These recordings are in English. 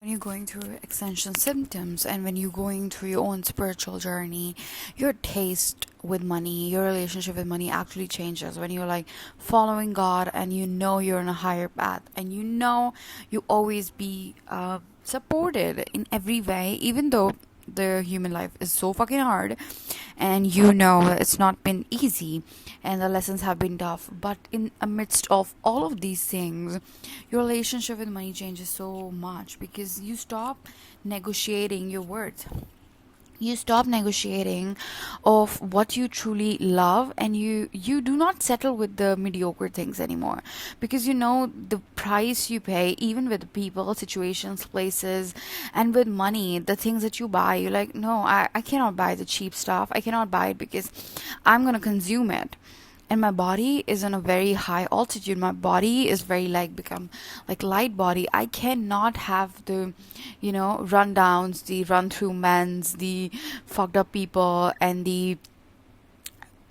you're going through extension symptoms and when you're going through your own spiritual journey, your taste with money, your relationship with money actually changes when you're like following God and you know you're on a higher path and you know you always be supported in every way, even though the human life is so fucking hard and you know it's not been easy and the lessons have been tough, but in amidst of all of these things your relationship with money changes so much because you stop negotiating your worth. You stop negotiating of what you truly love, and you do not settle with the mediocre things anymore, because you know the price you pay, even with people, situations, places, and with money, the things that you buy, you're like, no, I cannot buy the cheap stuff. I cannot buy it because I'm gonna consume it, and my body is on a very high altitude. My body is very like become like light body. I cannot have the rundowns, the run through men's, the fucked up people, and the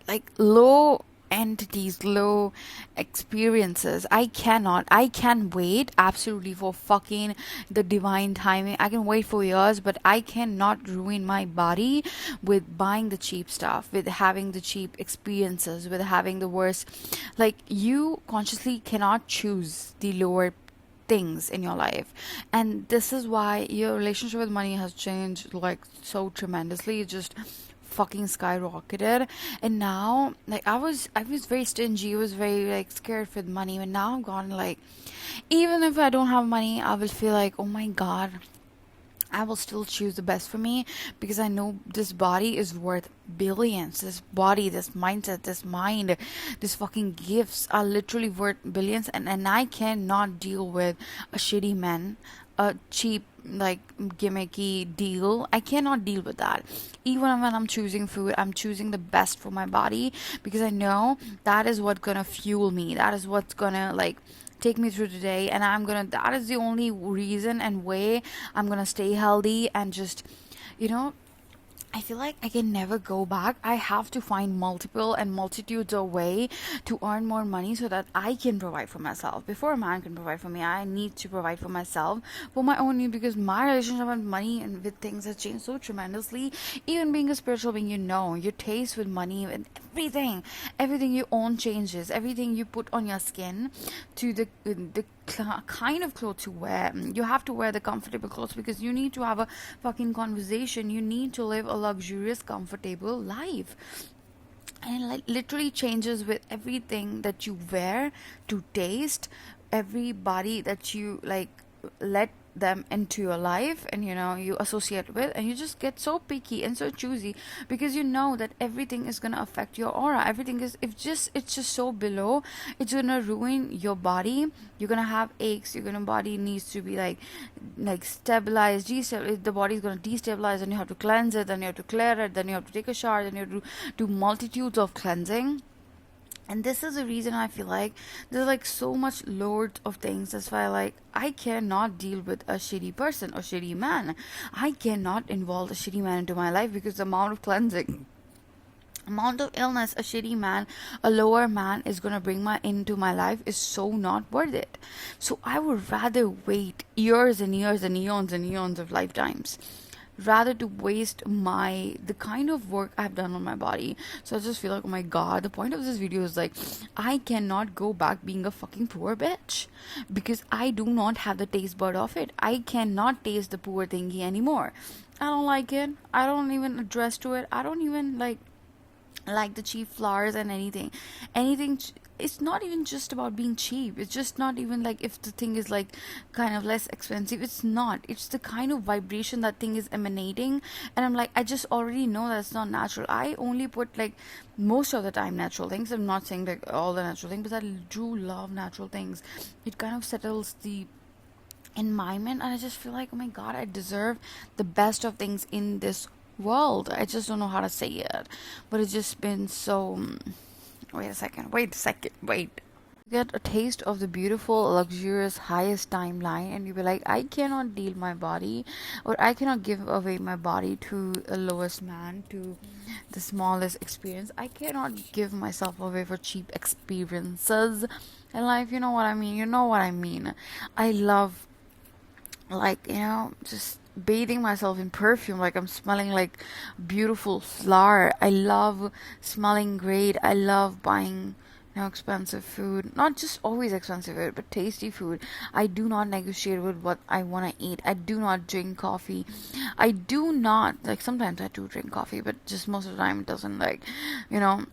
like low entities, low experiences. I can wait absolutely for fucking the divine timing. I can wait for years, but I cannot ruin my body with buying the cheap stuff, with having the cheap experiences, with having the worst. Like, you consciously cannot choose the lower things in your life, and this is why your relationship with money has changed like so tremendously. It just fucking skyrocketed. And now, like, I was very stingy. I was very like scared with money, and now I've gone like, even if I don't have money, I will feel like, oh my god, I will still choose the best for me, because I know this body is worth billions. This body, this mindset, this mind, this fucking gifts are literally worth billions, and I cannot deal with a shitty man, a cheap like gimmicky deal. I cannot deal with that. Even when I'm choosing food, I'm choosing the best for my body, because I know that is what's gonna fuel me. That is what's gonna like take me through the day, and that is the only reason and way I'm gonna stay healthy and just, you know I feel like I can never go back. I have to find multiple and multitudes of way to earn more money so that I can provide for myself. Before a man can provide for me, I need to provide for myself, for my own need, because my relationship with money and with things has changed so tremendously. Even being a spiritual being, your taste with money and everything you own changes. Everything you put on your skin, to the kind of clothes you wear. You have to wear the comfortable clothes because you need to have a fucking conversation. You need to live a luxurious, comfortable life. And it like literally changes with everything that you wear, to taste, everybody that you like let them into your life, and you associate with, and you just get so picky and so choosy, because you know that everything is going to affect your aura. Everything is, if just it's just so below, it's going to ruin your body. You're going to have aches. Your gonna body needs to be like stabilized, destabilized. The body's going to destabilize, and you have to cleanse it, then you have to clear it, then you have to take a shower, then you have to do multitudes of cleansing. And this is the reason I feel like there's like so much load of things. That's why like I cannot deal with a shitty person or shitty man. I cannot involve a shitty man into my life, because the amount of cleansing, amount of illness a shitty man, a lower man is gonna bring into my life is so not worth it. So I would rather wait years and years and eons of lifetimes, rather to waste the kind of work I've done on my body. So I just feel like, oh my god, the point of this video is like, I cannot go back being a fucking poor bitch, because I do not have the taste bud of it. I cannot taste the poor thingy anymore. I don't like it. I don't even address to it. I don't even like the cheap flowers and anything. It's not even just about being cheap. It's just not even like if the thing is like kind of less expensive. It's not. It's the kind of vibration that thing is emanating, and I'm like, I just already know that it's not natural. I only put like most of the time natural things. I'm not saying like all the natural things, but I do love natural things. It kind of settles the environment, and I just feel like, oh my god, I deserve the best of things in this world. I just don't know how to say it, but it's just been so. Wait a second. Get a taste of the beautiful, luxurious, highest timeline, and you be like, I cannot deal my body, or I cannot give away my body to the lowest man, to the smallest experience. I cannot give myself away for cheap experiences in life. You know what I mean? I love like, just bathing myself in perfume, like I'm smelling like beautiful flower. I love smelling great. I love buying expensive food, not just always expensive food, but tasty food. I do not negotiate with what I want to eat. I do not drink coffee. I do not, like, sometimes I do drink coffee, but just most of the time it doesn't, like, you know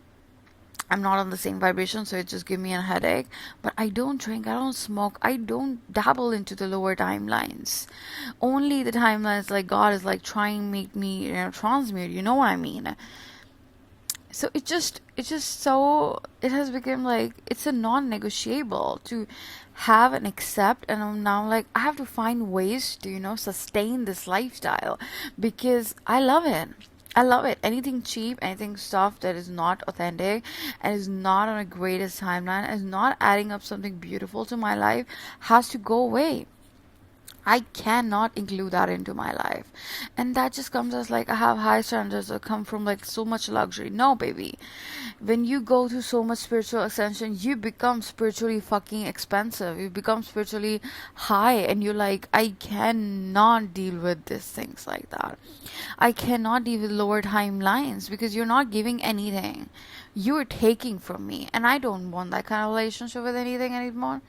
I'm not on the same vibration, so it just give me a headache. But I don't drink, I don't smoke, I don't dabble into the lower timelines. Only the timelines, like, God is like trying to make me, transmute. You know what I mean? So it has become like it's a non-negotiable to have and accept. And I'm now like, I have to find ways to sustain this lifestyle, because I love it. Anything cheap, anything stuff that is not authentic and is not on a greatest timeline, is not adding up something beautiful to my life, has to go away. I cannot include that into my life. And that just comes as like I have high standards that come from like so much luxury. No, baby. When you go through so much spiritual ascension, you become spiritually fucking expensive. You become spiritually high, and you're like, I cannot deal with these things like that. I cannot deal with lower timelines because you're not giving anything. You're taking from me. And I don't want that kind of relationship with anything anymore.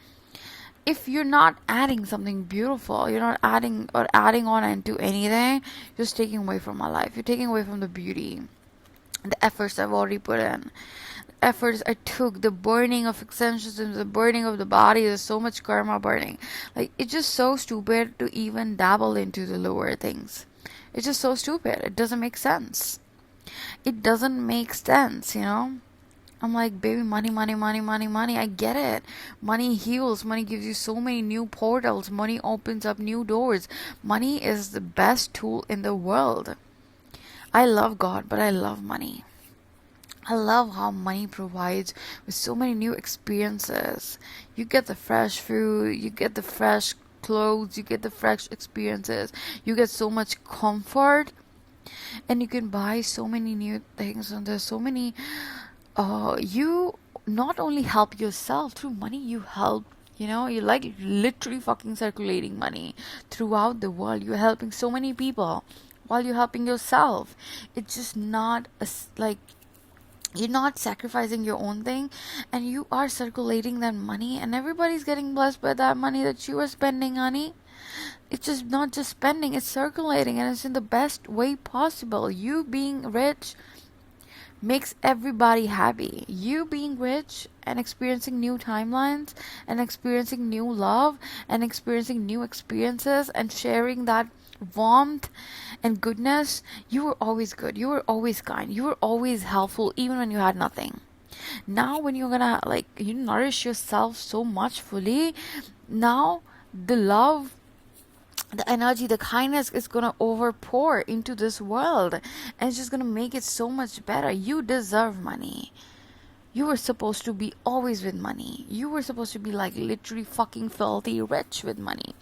If you're not adding something beautiful, you're not adding on into anything, you're just taking away from my life. You're taking away from the beauty, the efforts I've already put in, the efforts I took, the burning of extensions, the burning of the body. There's so much karma burning. Like, it's just so stupid to even dabble into the lower things. It's just so stupid. It doesn't make sense. It doesn't make sense. I'm like, baby, money, money, money, money, money. I get it. Money heals. Money gives you so many new portals. Money opens up new doors. Money is the best tool in the world. I love God, but I love money. I love how money provides with so many new experiences. You get the fresh food, you get the fresh clothes, you get the fresh experiences. You get so much comfort, and you can buy so many new things, and there's so many you not only help yourself through money, you help, you're like literally fucking circulating money throughout the world. You're helping so many people while you're helping yourself. It's just not like you're not sacrificing your own thing, and you are circulating that money, and everybody's getting blessed by that money that you are spending, honey. It's just not just spending, it's circulating, and it's in the best way possible. You being rich makes everybody happy. You being rich and experiencing new timelines and experiencing new love and experiencing new experiences and sharing that warmth and goodness, you were always good. You were always kind. You were always helpful even when you had nothing. Now when you're gonna like you nourish yourself so much fully, now the love, the energy, the kindness is gonna overpour into this world, and it's just gonna make it so much better. You deserve money. You were supposed to be always with money. You were supposed to be like literally fucking filthy rich with money.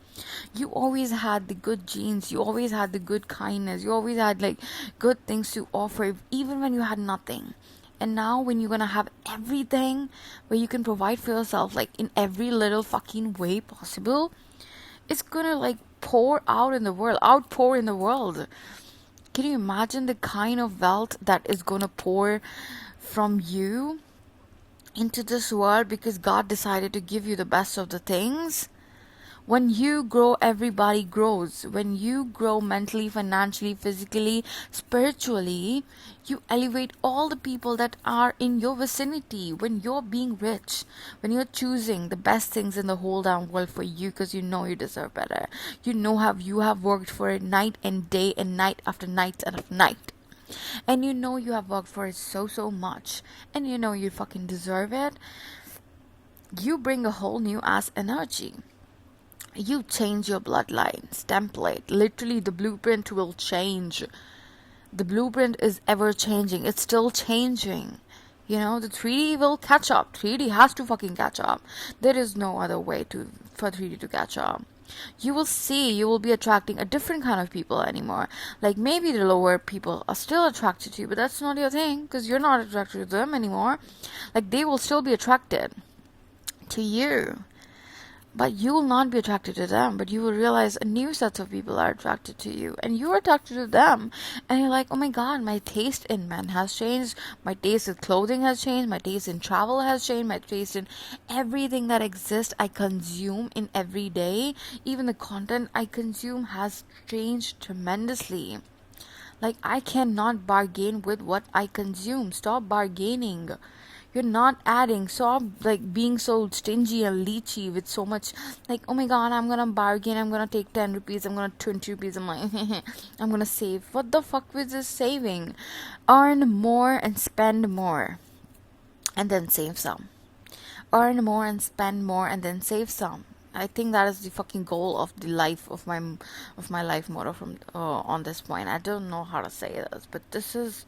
You always had the good genes. You always had the good kindness. You always had like good things to offer even when you had nothing. And now when you're gonna have everything, where you can provide for yourself like in every little fucking way possible, it's gonna like outpour in the world. Can you imagine the kind of wealth that is gonna pour from you into this world because God decided to give you the best of the things? When you grow, everybody grows. When you grow mentally, financially, physically, spiritually, you elevate all the people that are in your vicinity. When you're being rich, when you're choosing the best things in the whole damn world for you because you know you deserve better. You know how you have worked for it night and day and night after night and after night. And you know you have worked for it so much. And you know you fucking deserve it. You bring a whole new ass energy. You change your bloodlines template. Literally, the blueprint will change. The blueprint is ever changing. It's still changing. The 3D will catch up. 3D has to fucking catch up. There is no other way for 3D to catch up. You will see, you will be attracting a different kind of people anymore. Like maybe the lower people are still attracted to you, but that's not your thing because you're not attracted to them anymore. Like they will still be attracted to you. But you will not be attracted to them, but you will realize a new set of people are attracted to you, and you're attracted to them. And you're like, oh my god, my taste in men has changed, my taste in clothing has changed, my taste in travel has changed, my taste in everything that exists, I consume in every day, even the content I consume has changed tremendously. Like, I cannot bargain with what I consume. Stop bargaining. You're not adding. Stop like being so stingy and leechy with so much. Like, oh my god, I'm gonna bargain. I'm gonna take 10 rupees. I'm gonna 20 rupees. I'm like, I'm gonna save. What the fuck was this saving? Earn more and spend more, and then save some. Earn more and spend more, and then save some. I think that is the fucking goal of the life of my life motto from on this point. I don't know how to say this, but this is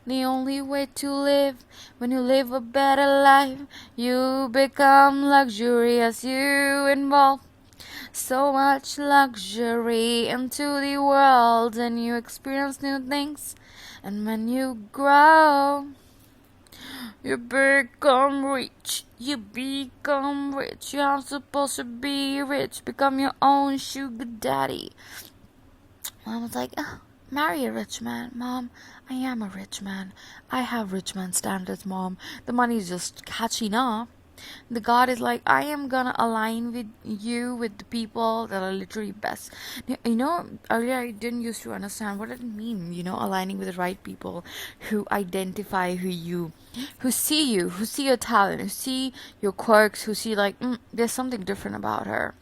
the only way to live. When you live a better life, you become luxurious. You involve so much luxury into the world, and you experience new things. And when you grow, you become rich. You become rich. You are supposed to be rich. Become your own sugar daddy. Mom was like, oh, marry a rich man. Mom, I am a rich man. I have rich man standards, Mom. The money is just catching up. The God is like, I am gonna align with you with the people that are literally best. Earlier I didn't used to understand what it mean, aligning with the right people who identify who see you, who see your talent, who see your quirks, who see like, there's something different about her.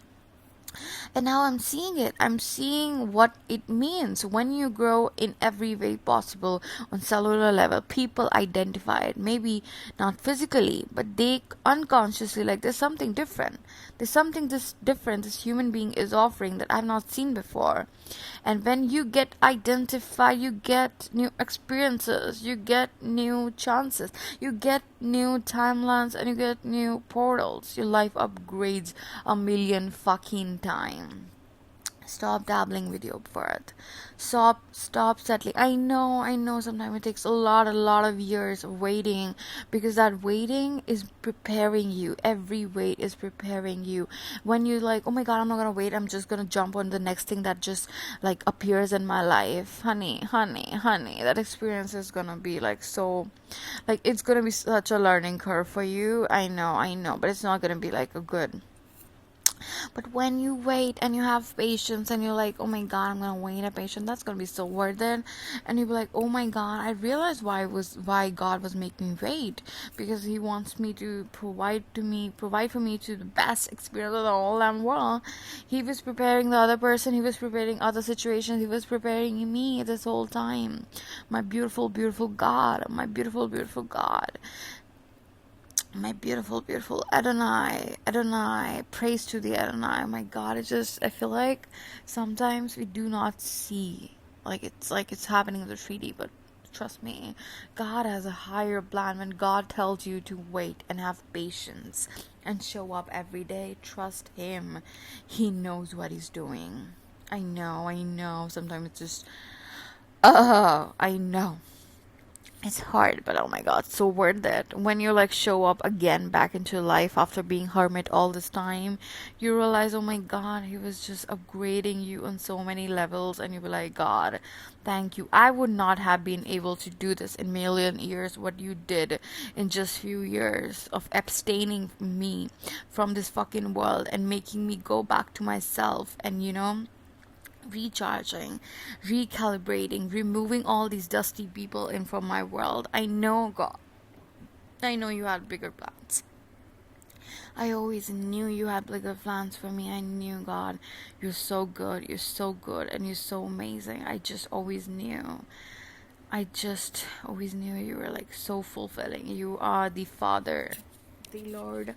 And now I'm seeing it. I'm seeing what it means when you grow in every way possible on cellular level. People identify it. Maybe not physically, but they unconsciously, like, there's something different. There's something this different this human being is offering that I've not seen before. And when you get identified, you get new experiences, you get new chances, you get new timelines, and you get new portals. Your life upgrades a million fucking times. Stop dabbling with your birth. Stop settling. I know sometimes it takes a lot of years of waiting, because that waiting is preparing you. Every wait is preparing you. When you're like, oh my god, I'm not gonna wait, I'm just gonna jump on the next thing that just like appears in my life. Honey, that experience is gonna be like so, like, it's gonna be such a learning curve for you. I know, but it's not gonna be like a good. But when you wait and you have patience and you're like, oh my god, I'm gonna wait a patient, that's gonna be so worth it. And you'll be like, oh my god, I realized why God was making me wait, because He wants me to provide for me to the best experience of the whole damn world. He was preparing the other person, He was preparing other situations, He was preparing me this whole time. My beautiful, beautiful God, my beautiful, beautiful God. My beautiful, beautiful Adonai, praise to the Adonai. Oh my god, I feel like sometimes we do not see, like it's happening in the 3D, but trust me, God has a higher plan. When God tells you to wait and have patience and show up every day, trust Him. He knows what He's doing. I know, sometimes it's just, I know. It's hard, but oh my god, so worth it. When you like show up again back into life after being hermit all this time, you realize, oh my god, He was just upgrading you on so many levels, and you be like, God, thank you. I would not have been able to do this in million years, what you did in just few years of abstaining me from this fucking world and making me go back to myself and recharging, recalibrating, removing all these dusty people in from my world. I know, God. I know you had bigger plans. I always knew you had bigger plans for me. I knew, God. You're so good. You're so good. And you're so amazing. I just always knew. You were like so fulfilling. You are the Father, the Lord.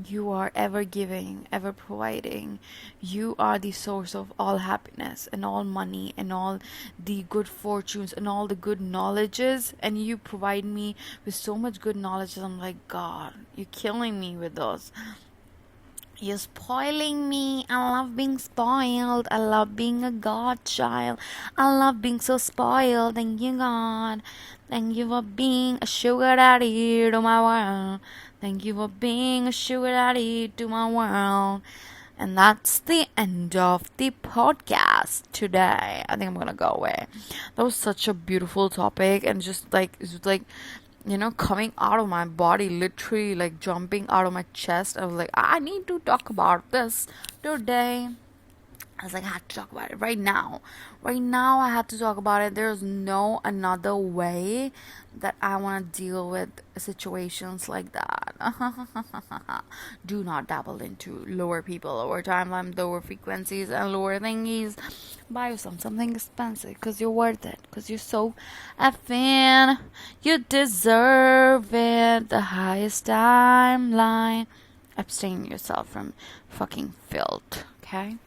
You are ever giving, ever providing. You are the source of all happiness and all money and all the good fortunes and all the good knowledges. And you provide me with so much good knowledge. I'm like, God, you're killing me with those. You're spoiling me. I love being spoiled. I love being a God child. I love being so spoiled. Thank you, God. Thank you for being a sugar daddy to my world. Thank you for being a sugar daddy to my world. And that's the end of the podcast today. I think I'm gonna go away. That was such a beautiful topic, and just like it was like, coming out of my body, literally like jumping out of my chest. I was like, I need to talk about this today. I was like, I had to talk about it right now. Right now, I had to talk about it. There's no another way that I want to deal with situations like that. Do not dabble into lower people, lower timeline, lower frequencies, and lower thingies. Buy yourself something expensive because you're worth it. Because you're so effing. You deserve it. The highest timeline. Abstain yourself from fucking filth. Okay?